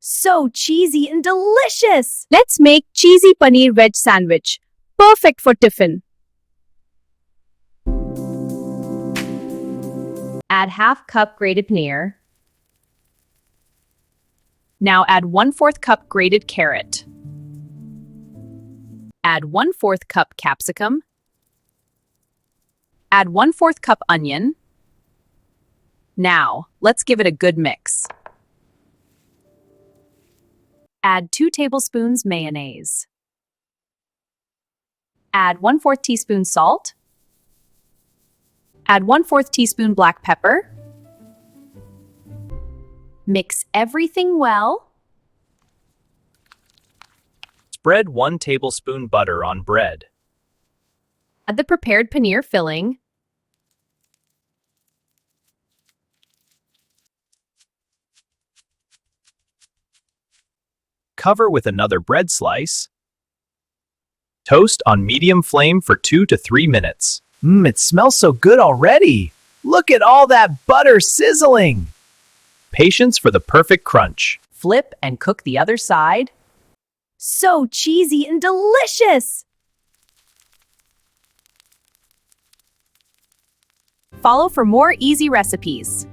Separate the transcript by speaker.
Speaker 1: So cheesy and delicious! Let's make cheesy paneer veg sandwich. Perfect for tiffin. Add half cup grated paneer. Now add 1/4 cup grated carrot. Add 1/4 cup capsicum. Add 1/4 cup onion. Now, let's give it a good mix. Add 2 tablespoons mayonnaise. Add 1/4 teaspoon salt. Add 1/4 teaspoon black pepper. Mix everything well.
Speaker 2: Spread 1 tablespoon butter on bread.
Speaker 1: Add the prepared paneer filling.
Speaker 2: Cover with another bread slice. Toast on medium flame for 2 to 3 minutes. It smells so good already. Look at all that butter sizzling. Patience for the perfect crunch.
Speaker 1: Flip and cook the other side. So cheesy and delicious! Follow for more easy recipes.